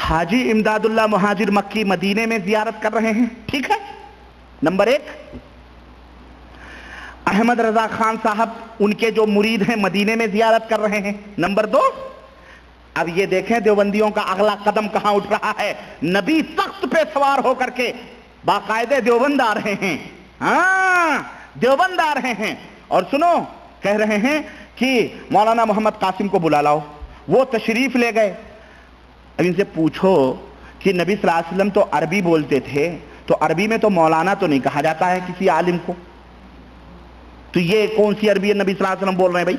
حاجی امداد اللہ مہاجر مکی مدینے میں زیارت کر رہے ہیں، ٹھیک ہے، نمبر ایک۔ احمد رضا خان صاحب ان کے جو مرید ہیں مدینے میں زیارت کر رہے ہیں، نمبر دو۔ اب یہ دیکھیں دیوبندیوں کا اگلا قدم کہاں اٹھ رہا ہے، نبی تخت پہ سوار ہو کر کے باقاعدہ دیوبند آ رہے ہیں، ہاں دیوبند آ رہے ہیں، اور سنو کہہ رہے ہیں کہ مولانا محمد قاسم کو بلا لاؤ، وہ تشریف لے گئے۔ اب ان سے پوچھو کہ نبی صلی اللہ علیہ وسلم تو عربی بولتے تھے، تو عربی میں تو مولانا تو نہیں کہا جاتا ہے کسی عالم کو، تو یہ کون سی عربی ہے نبی صلی اللہ علیہ وسلم بول رہے ہیں بھائی؟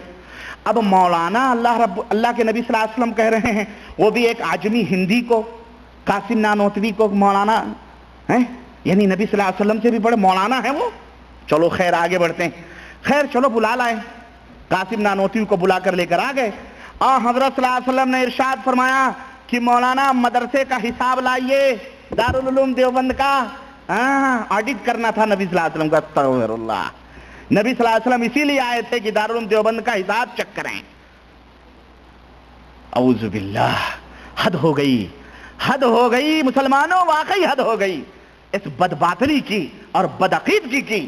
اب مولانا اللہ کے نبی صلی اللہ علیہ وسلم کہہ رہے ہیں، وہ بھی ایک عجمی ہندی کو، قاسم نانوتوی کو مولانا ہیں، یعنی نبی صلی اللہ علیہ وسلم سے بھی بڑے مولانا ہیں وہ۔ چلو خیر آگے بڑھتے ہیں، خیر چلو بلا لائے، قاسم نانوتوی کو بلا کر لے کر آ گئے، اور حضرت صلی اللہ علیہ وسلم نے ارشاد فرمایا کہ مولانا مدرسے کا حساب لائیے، دارالعلوم دیوبند کا آڈٹ کرنا تھا نبی صلی اللہ علیہ وسلم کا۔ استغفر اللہ، نبی صلی اللہ علیہ وسلم اسی لیے آئے تھے کہ دارالعلوم دیوبند کا حساب چیک کریں۔ اعوذ باللہ، حد ہو گئی، حد ہو گئی مسلمانوں، واقعی حد ہو گئی اس بدباطنی کی اور بدعقیدگی کی۔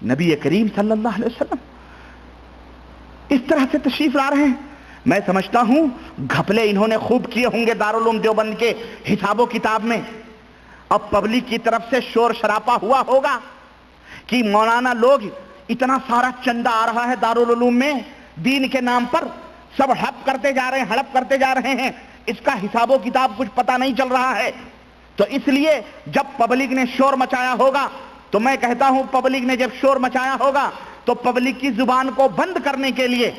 نبی کریم صلی اللہ علیہ وسلم اس طرح سے تشریف لا رہے ہیں، میں سمجھتا ہوں گھپلے انہوں نے خوب کیے ہوں گے دارالعلوم دیوبند کے حساب و کتاب میں، اور پبلک کی طرف سے شور شراپا ہوا ہوگا کہ مولانا لوگ اتنا سارا چندہ آ رہا ہے دارالعلوم میں دین کے نام پر، سب ہڑپ کرتے جا رہے ہیں، ہڑپ کرتے جا رہے ہیں، اس کا حساب و کتاب کچھ پتہ نہیں چل رہا ہے۔ تو اس لیے جب پبلک نے شور مچایا ہوگا، تو میں کہتا ہوں پبلک نے جب شور مچایا ہوگا تو پبلک کی زبان کو بند کرنے کے لیے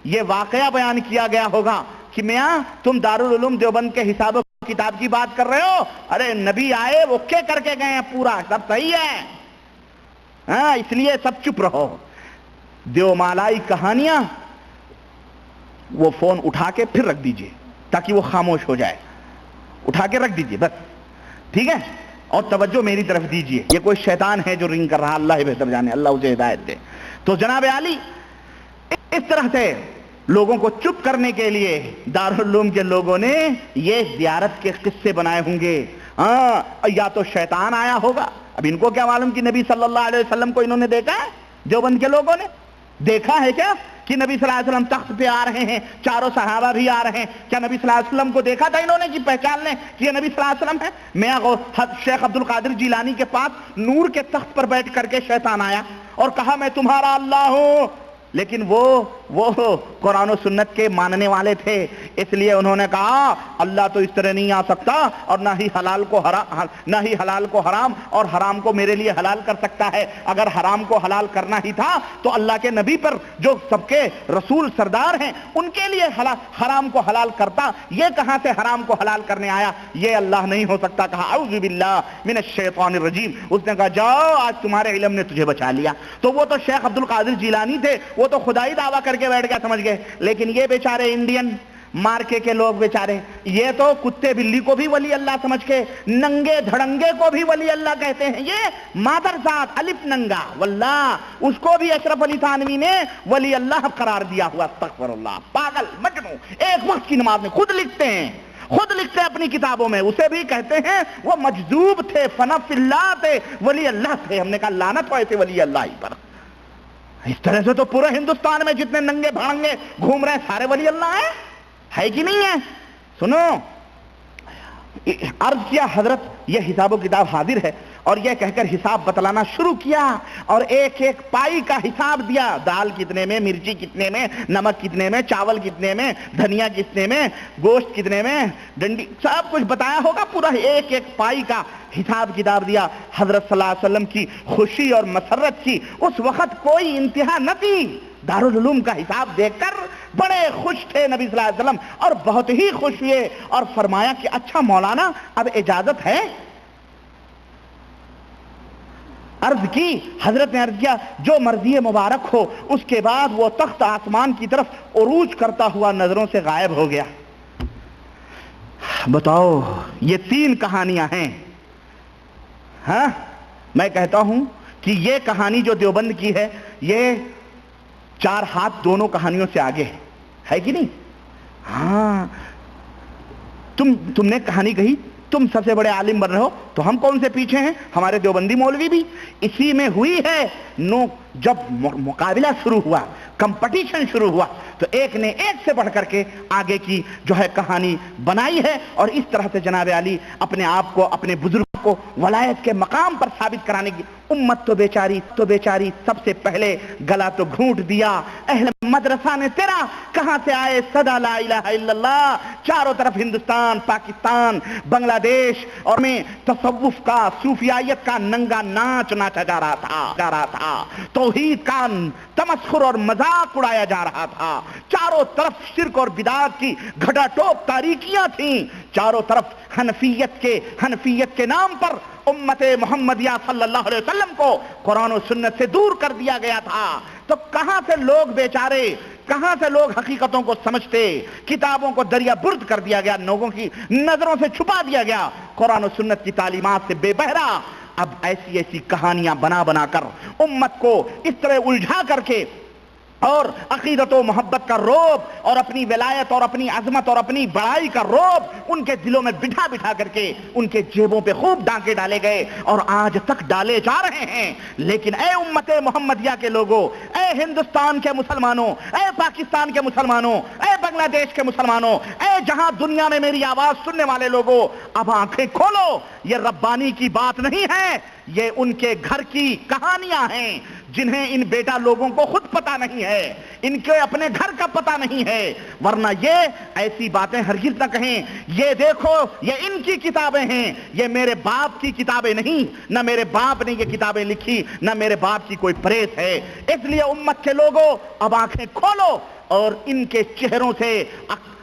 یہ واقعہ بیان کیا گیا ہوگا کہ میاں تم دارالعلوم دیوبند کے حساب و کتاب کی بات کر رہے ہو، ارے نبی آئے وہ اوکے کر کے گئے ہیں، پورا سب صحیح ہے، ہاں اس لیے سب چپ رہو۔ دیومالائی کہانیاں وہ فون اٹھا کے پھر رکھ دیجئے تاکہ وہ خاموش ہو جائے، اٹھا کے رکھ دیجئے بس، ٹھیک ہے، اور توجہ میری طرف دیجئے، یہ کوئی شیطان ہے جو رنگ کر رہا، اللہ ہی بہتر جانے، اللہ اسے ہدایت دے۔ تو جناب عالی اس طرح سے لوگوں کو چپ کرنے کے لیے دارالعلوم کے لوگوں نے یہ زیارت کے قصے بنائے ہوں گے، یا تو شیطان آیا ہوگا، اب ان کو کیا معلوم کہ نبی صلی اللہ علیہ وسلم کو انہوں نے دیکھا ہے، دیوبند کے لوگوں نے دیکھا ہے کیا کہ نبی صلی اللہ علیہ وسلم تخت پہ آ رہے ہیں، چاروں صحابہ بھی آ رہے ہیں، کیا نبی صلی اللہ علیہ وسلم کو دیکھا تھا انہوں نے کہ پہچان لیں کہ یہ نبی صلی اللہ علیہ وسلم ہے؟ میں شیخ عبد القادر جیلانی کے پاس نور کے تخت پر بیٹھ کر کے شیطان آیا اور کہا میں تمہارا اللہ ہوں، لیکن وہ قرآن و سنت کے ماننے والے تھے، اس لیے انہوں نے کہا اللہ تو اس طرح نہیں آ سکتا، اور نہ ہی حلال کو حرام اور حرام کو میرے لیے حلال کر سکتا ہے، اگر حرام کو حلال کرنا ہی تھا تو اللہ کے نبی پر جو سب کے رسول سردار ہیں ان کے لیے حرام کو حلال کرتا، یہ کہاں سے حرام کو حلال کرنے آیا، یہ اللہ نہیں ہو سکتا۔ کہا اعوذ باللہ من الشیطان الرجیم، اس نے کہا جاؤ آج تمہارے علم نے تجھے بچا لیا۔ تو وہ تو شیخ عبد القادر جیلانی تھے، وہ تو خدائی دعویٰ کر کے بیٹھ گیا سمجھ گئے، لیکن یہ بیچارے انڈین مارکے کے لوگ بیچارے، یہ تو کتے بلی کو بھی ولی اللہ سمجھ کے، ننگے دھڑنگے کو بھی ولی اللہ کہتے ہیں، یہ مادر ذات الف ننگا واللہ، اس کو بھی اشرف علی تھانوی نے ولی اللہ قرار دیا ہوا، استغفر اللہ، پاگل مجنون، ایک وقت کی نماز میں خود لکھتے ہیں اپنی کتابوں میں، اسے بھی کہتے ہیں وہ مجذوب تھے، فنف اللہ تھے، ولی اللہ تھے۔ ہم نے کہا لعنت ہو ایسے ولی اللہ ہی پر۔ اس طرح سے تو پورے ہندوستان میں جتنے ننگے بھڑنگے گھوم رہے ہیں سارے ولی اللہ ہیں، ہے کہ نہیں ہے؟ سنو، عرض کیا حضرت یہ حساب و کتاب حاضر ہے، اور یہ کہہ کر حساب بتلانا شروع کیا، اور ایک ایک پائی کا حساب دیا، دال کتنے میں، مرچی کتنے میں، نمک کتنے میں، چاول کتنے میں، دھنیا کتنے میں، گوشت کتنے میں، ڈنڈی، سب کچھ بتایا ہوگا، پورا ایک ایک پائی کا حساب کتاب دیا۔ حضرت صلی اللہ علیہ وسلم کی خوشی اور مسرت کی اس وقت کوئی انتہا نہ تھی، دارالعلوم کا حساب دیکھ کر بڑے خوش تھے نبی صلی اللہ علیہ وسلم، اور بہت ہی خوش ہوئے، اور فرمایا کہ اچھا مولانا اب اجازت ہے؟ عرض کی، حضرت نے عرض کیا جو مرضی مبارک ہو۔ اس کے بعد وہ تخت آسمان کی طرف عروج کرتا ہوا نظروں سے غائب ہو گیا۔ بتاؤ یہ 3 کہانیاں ہیں، ہاں میں کہتا ہوں کہ یہ کہانی جو دیوبند کی ہے یہ 4 ہاتھ دونوں کہانیوں سے آگے ہے کہ نہیں؟ ہاں تم نے کہانی کہی، تم سب سے بڑے عالم بن رہے ہو تو ہم کون سے پیچھے ہیں؟ ہمارے دیوبندی مولوی بھی اسی میں ہوئی ہے۔ جب مقابلہ شروع ہوا، کمپٹیشن شروع ہوا، تو ایک نے ایک سے بڑھ کر کے آگے کی جو ہے کہانی بنائی ہے، اور اس طرح سے جناب علی اپنے آپ کو، اپنے بزرگوں کو ولایت کے مقام پر ثابت کرانے کی امت تو بیچاری سب سے پہلے گلا تو گھونٹ دیا۔ اہل مدرسہ نے تیرا کہاں سے آئے صدا لا الہ الا اللہ؟ چاروں طرف ہندوستان، پاکستان، بنگلہ دیش اور میں تصوف کا، صوفیائیت کا ننگا ناچ ناچا جا رہا تھا، توحید کا تمسخر اور مذاق اڑایا جا رہا تھا، چاروں طرف شرک اور بدعات کی گھٹا ٹوپ تاریکیاں تھیں، چاروں طرف حنفیت کے نام پر امت محمدیہ صلی اللہ علیہ وسلم کو قرآن و سنت سے دور کر دیا گیا تھا۔ تو کہاں سے لوگ بیچارے، کہاں سے لوگ حقیقتوں کو سمجھتے؟ کتابوں کو دریا برد کر دیا گیا، لوگوں کی نظروں سے چھپا دیا گیا، قرآن و سنت کی تعلیمات سے بے بہرا۔ اب ایسی کہانیاں بنا کر امت کو اس طرح الجھا کر کے اور عقیدت و محبت کا روب اور اپنی ولایت اور اپنی عظمت اور اپنی بڑائی کا روب ان کے دلوں میں بٹھا کر کے ان کے جیبوں پہ خوب ڈانکے ڈالے گئے اور آج تک ڈالے جا رہے ہیں۔ لیکن اے امت محمدیہ کے لوگوں، اے ہندوستان کے مسلمانوں، اے پاکستان کے مسلمانوں، اے بنگلہ دیش کے مسلمانوں، اے جہاں دنیا میں میری آواز سننے والے لوگوں، اب آنکھیں کھولو، یہ ربانی کی بات نہیں ہے، یہ ان کے گھر کی کہانیاں ہیں جنہیں ان بیٹا لوگوں کو خود پتا نہیں ہے، ان کے اپنے گھر کا پتا نہیں ہے، ورنہ یہ ایسی باتیں ہرگز نہ کہیں۔ یہ دیکھو، یہ ان کی کتابیں ہیں، یہ میرے باپ کی کتابیں نہیں، نہ میرے باپ نے یہ کتابیں لکھی، نہ میرے باپ کی کوئی پریس ہے۔ اس لیے امت کے لوگوں اب آنکھیں کھولو اور ان کے چہروں سے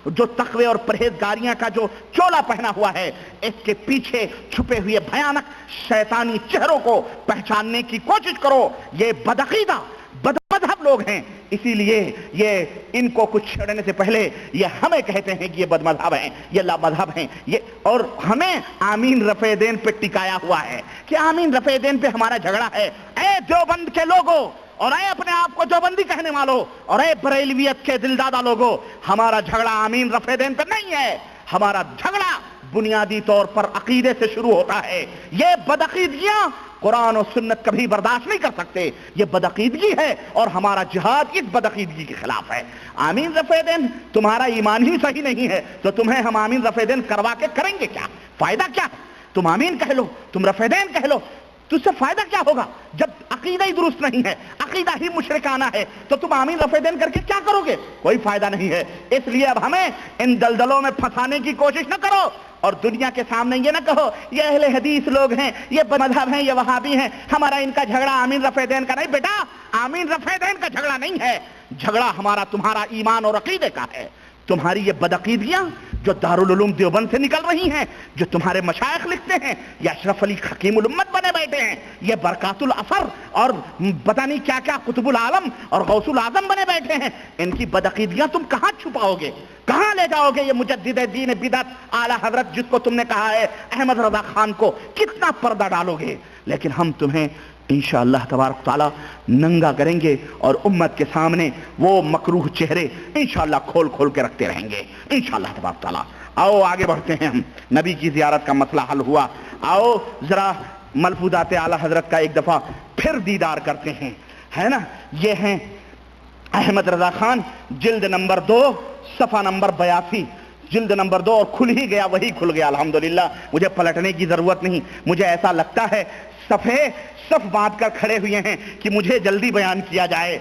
جو تقوی اور پرہیزگاریاں کا جو چولا پہنا ہوا ہے، اس کے پیچھے چھپے ہوئے بھیانک شیطانی چہروں کو پہچاننے کی کوشش کرو۔ یہ بدعقیدہ، بدمذہب لوگ ہیں، اسی لیے یہ ان کو کچھ چھیڑنے سے پہلے یہ ہمیں کہتے ہیں کہ یہ بدمذہب ہیں، یہ لامذہب ہیں، یہ اور ہمیں آمین رفع دین پہ ٹکایا ہوا ہے کہ آمین رفع دین پہ ہمارا جھگڑا ہے۔ اے دیوبند کے لوگوں اور اے اپنے آپ کو دیوبندی کہنے والوں اور اے بریلویت کے دلدادہ لوگوں، ہمارا جھگڑا آمین رفع دین پہ نہیں ہے، ہمارا جھگڑا بنیادی طور پر عقیدے سے شروع ہوتا ہے۔ یہ بدعقیدگیاں قرآن و سنت کبھی برداشت نہیں کر سکتے، یہ بدعقیدگی ہے اور ہمارا جہاد اس بدعقیدگی کے خلاف ہے۔ آمین رفع دین، تمہارا ایمان ہی صحیح نہیں ہے تو تمہیں ہم آمین رفع دین کروا کے کریں گے کیا؟ فائدہ کیا؟ تم آمین کہہ لو، تم رفع دین کہہ لو، تو اس سے فائدہ کیا ہوگا؟ جب عقیدہ ہی درست نہیں ہے، عقیدہ ہی مشرکانہ ہے، تو تم آمین رفع دین کر کے کیا کرو گے؟ کوئی فائدہ نہیں ہے۔ اس لیے اب ہمیں ان دلدلوں میں پھنسانے کی کوشش نہ کرو اور دنیا کے سامنے یہ نہ کہو یہ اہل حدیث لوگ ہیں، یہ مذہب ہیں، یہ وہابی ہیں، ہمارا ان کا جھگڑا آمین رفع دین کا نہیں۔ بیٹا، آمین رفع دین کا جھگڑا نہیں ہے، جھگڑا ہمارا تمہارا ایمان اور عقیدے کا ہے۔ تمہاری یہ بدعقیدگیاں جو دارالعلوم دیوبند سے نکل رہی ہیں، جو تمہارے مشائخ لکھتے ہیں، یہ اشرف علی حکیم الامت بنے بیٹھے ہیں، یہ برکات الاثر اور پتہ نہیں کیا کیا قطب العالم اور غوث العظم بنے بیٹھے ہیں، ان کی بدعقیدگیاں تم کہاں چھپاؤ گے؟ کہاں لے جاؤ گے؟ یہ مجدد دین بدعت اعلی حضرت جس کو تم نے کہا ہے احمد رضا خان کو، کتنا پردہ ڈالو گے؟ لیکن ہم تمہیں انشاءاللہ تبارک تعالیٰ ننگا کریں گے اور امت کے سامنے وہ مکروہ چہرے انشاءاللہ کھول کے رکھتے رہیں گے انشاءاللہ تبارک تعالیٰ۔ آؤ آگے بڑھتے ہیں، ہم نبی کی زیارت کا مسئلہ حل ہوا، آؤ ذرا ملفوظات اعلی حضرت کا ایک دفعہ پھر دیدار کرتے ہیں، ہے نا؟ یہ ہیں احمد رضا خان، جلد نمبر 2، صفحہ نمبر 82، جلد نمبر 2، اور کھل ہی گیا، وہی کھل گیا الحمدللہ، مجھے پلٹنے کی ضرورت نہیں۔ مجھے ایسا لگتا ہے صف باندھ کر کھڑے ہوئے ہیں کہ مجھے جلدی بیان کیا جائے۔